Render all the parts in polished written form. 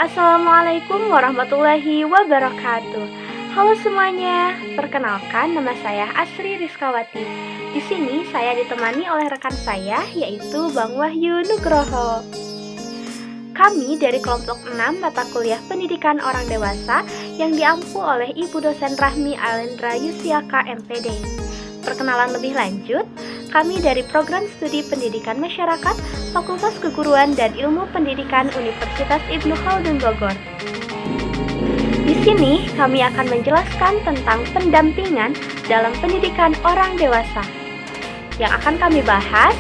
Assalamualaikum warahmatullahi wabarakatuh. Halo semuanya, perkenalkan nama saya Asri Rizkawati. Di sini saya ditemani oleh rekan saya yaitu Bang Wahyu Nugroho. Kami dari kelompok 6 mata kuliah pendidikan orang dewasa yang diampu oleh Ibu dosen Rahmi Alendra Yusiaka MPD. Perkenalan lebih lanjut, kami dari Program Studi Pendidikan Masyarakat, Fakultas Keguruan dan Ilmu Pendidikan Universitas Ibnu Khaldun Bogor. Di sini kami akan menjelaskan tentang pendampingan dalam pendidikan orang dewasa. Yang akan kami bahas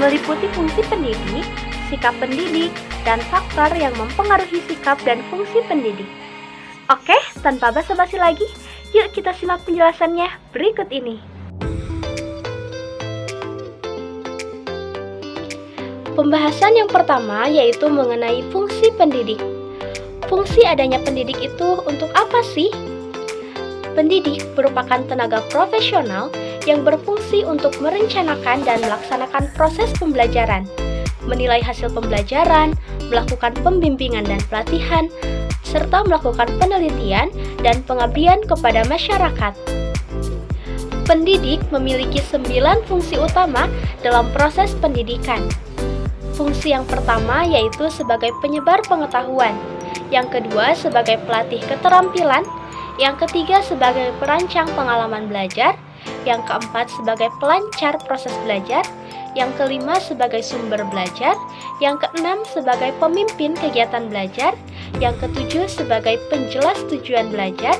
meliputi fungsi pendidik, sikap pendidik, dan faktor yang mempengaruhi sikap dan fungsi pendidik. Oke, tanpa basa-basi lagi, yuk kita simak penjelasannya berikut ini. Pembahasan yang pertama yaitu mengenai fungsi pendidik. Fungsi adanya pendidik itu untuk apa sih? Pendidik merupakan tenaga profesional yang berfungsi untuk merencanakan dan melaksanakan proses pembelajaran, menilai hasil pembelajaran, melakukan pembimbingan dan pelatihan, serta melakukan penelitian dan pengabdian kepada masyarakat. Pendidik memiliki 9 fungsi utama dalam proses pendidikan. Fungsi yang pertama yaitu sebagai penyebar pengetahuan, yang kedua sebagai pelatih keterampilan, yang ketiga sebagai perancang pengalaman belajar, yang keempat sebagai pelancar proses belajar, yang kelima sebagai sumber belajar, yang keenam sebagai pemimpin kegiatan belajar, yang ketujuh sebagai penjelas tujuan belajar,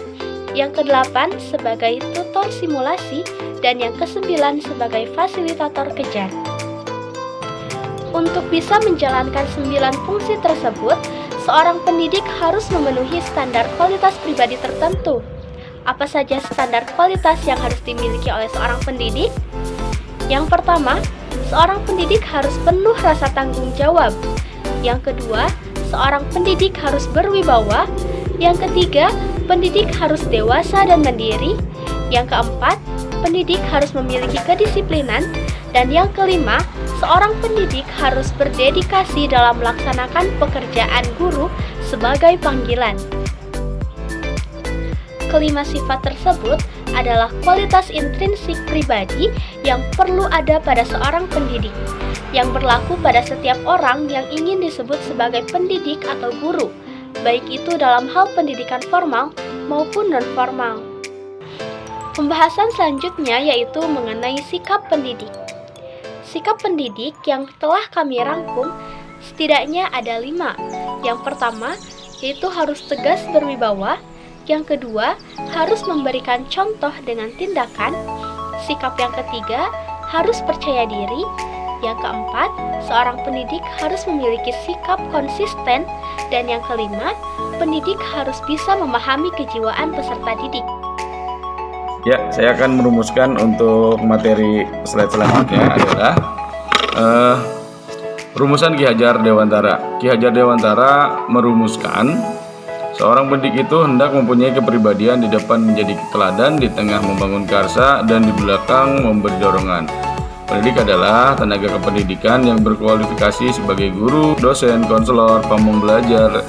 yang kedelapan sebagai tutor simulasi, dan yang kesembilan sebagai fasilitator kejar. Untuk bisa menjalankan 9 fungsi tersebut, seorang pendidik harus memenuhi standar kualitas pribadi tertentu. Apa saja standar kualitas yang harus dimiliki oleh seorang pendidik? Yang pertama, seorang pendidik harus penuh rasa tanggung jawab. Yang kedua, seorang pendidik harus berwibawa. Yang ketiga, pendidik harus dewasa dan mandiri. Yang keempat, pendidik harus memiliki kedisiplinan. Dan yang kelima, seorang pendidik harus berdedikasi dalam melaksanakan pekerjaan guru sebagai panggilan. Kelima sifat tersebut adalah kualitas intrinsik pribadi yang perlu ada pada seorang pendidik, yang berlaku pada setiap orang yang ingin disebut sebagai pendidik atau guru, baik itu dalam hal pendidikan formal maupun non-formal. Pembahasan selanjutnya yaitu mengenai sikap pendidik. Sikap pendidik yang telah kami rangkum setidaknya ada 5. Yang pertama, yaitu harus tegas berwibawa. Yang kedua, harus memberikan contoh dengan tindakan. Sikap yang ketiga, harus percaya diri. Yang keempat, seorang pendidik harus memiliki sikap konsisten. Dan yang kelima, pendidik harus bisa memahami kejiwaan peserta didik. Ya, saya akan merumuskan untuk materi slide selanjutnya adalah rumusan Ki Hajar Dewantara. Ki Hajar Dewantara merumuskan seorang pendidik itu hendak mempunyai kepribadian di depan menjadi teladan, di tengah membangun karsa, dan di belakang memberi dorongan. Pendidik adalah tenaga kependidikan yang berkualifikasi sebagai guru, dosen, konselor, pamong belajar,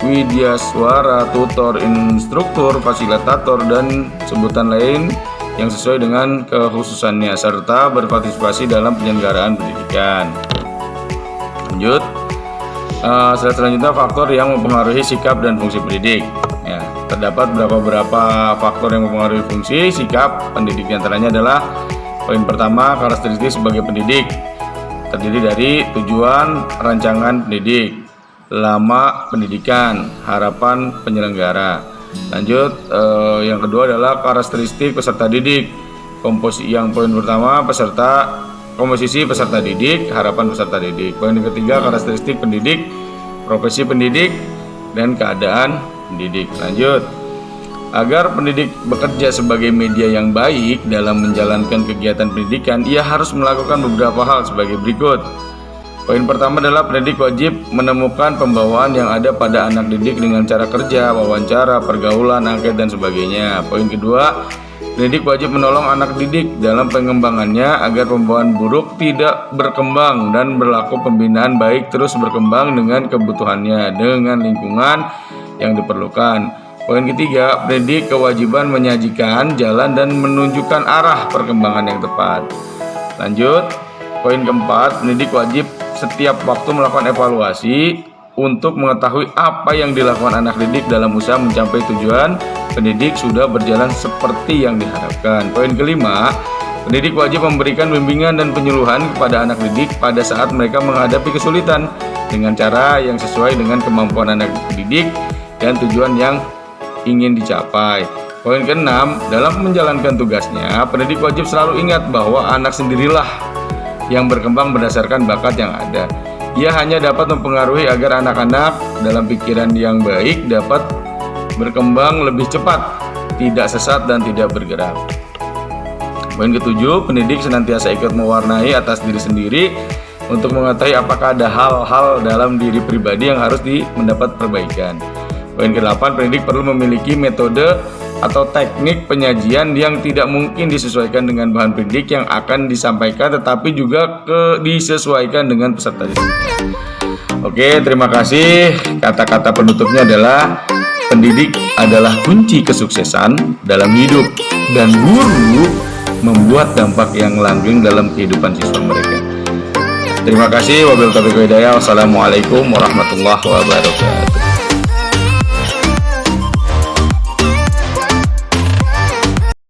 widyaswara, tutor, instruktur, fasilitator, dan sebutan lain yang sesuai dengan kekhususannya, serta berpartisipasi dalam penyelenggaraan pendidikan. Lanjut, slide selanjutnya faktor yang mempengaruhi sikap dan fungsi pendidik. Ya, terdapat beberapa faktor yang mempengaruhi fungsi sikap pendidik, antaranya adalah poin pertama, karakteristik sebagai pendidik, terdiri dari tujuan rancangan pendidik, lama pendidikan, harapan penyelenggara. Lanjut, yang kedua adalah karakteristik peserta didik. Yang poin pertama komposisi peserta didik, harapan peserta didik. Poin yang ketiga karakteristik pendidik, profesi pendidik, dan keadaan pendidik. Lanjut, agar pendidik bekerja sebagai media yang baik dalam menjalankan kegiatan pendidikan, ia harus melakukan beberapa hal sebagai berikut. Poin pertama adalah pendidik wajib menemukan pembawaan yang ada pada anak didik dengan cara kerja, wawancara, pergaulan, angket, dan sebagainya. Poin kedua, pendidik wajib menolong anak didik dalam pengembangannya agar pembawaan buruk tidak berkembang dan berlaku pembinaan baik terus berkembang dengan kebutuhannya dengan lingkungan yang diperlukan. Poin ketiga, pendidik kewajiban menyajikan jalan dan menunjukkan arah perkembangan yang tepat. Lanjut, poin keempat, pendidik wajib setiap waktu melakukan evaluasi untuk mengetahui apa yang dilakukan anak didik dalam usaha mencapai tujuan pendidik sudah berjalan seperti yang diharapkan. Poin kelima, pendidik wajib memberikan bimbingan dan penyuluhan kepada anak didik pada saat mereka menghadapi kesulitan dengan cara yang sesuai dengan kemampuan anak didik dan tujuan yang ingin dicapai. Poin keenam, dalam menjalankan tugasnya, pendidik wajib selalu ingat bahwa anak sendirilah yang berkembang berdasarkan bakat yang ada. Ia hanya dapat mempengaruhi agar anak-anak dalam pikiran yang baik dapat berkembang lebih cepat, tidak sesat dan tidak bergerak. Poin ketujuh, pendidik senantiasa ikut mewarnai atas diri sendiri untuk mengetahui apakah ada hal-hal dalam diri pribadi yang harus mendapat perbaikan. Poin ke-8, pendidik perlu memiliki metode atau teknik penyajian yang tidak mungkin disesuaikan dengan bahan pendidik yang akan disampaikan, tetapi juga disesuaikan dengan peserta didik. Oke, terima kasih. Kata-kata penutupnya adalah pendidik adalah kunci kesuksesan dalam hidup dan guru membuat dampak yang langgeng dalam kehidupan siswa mereka. Terima kasih. Wabillahi taufiq wal hidayah. Wassalamualaikum warahmatullahi wabarakatuh.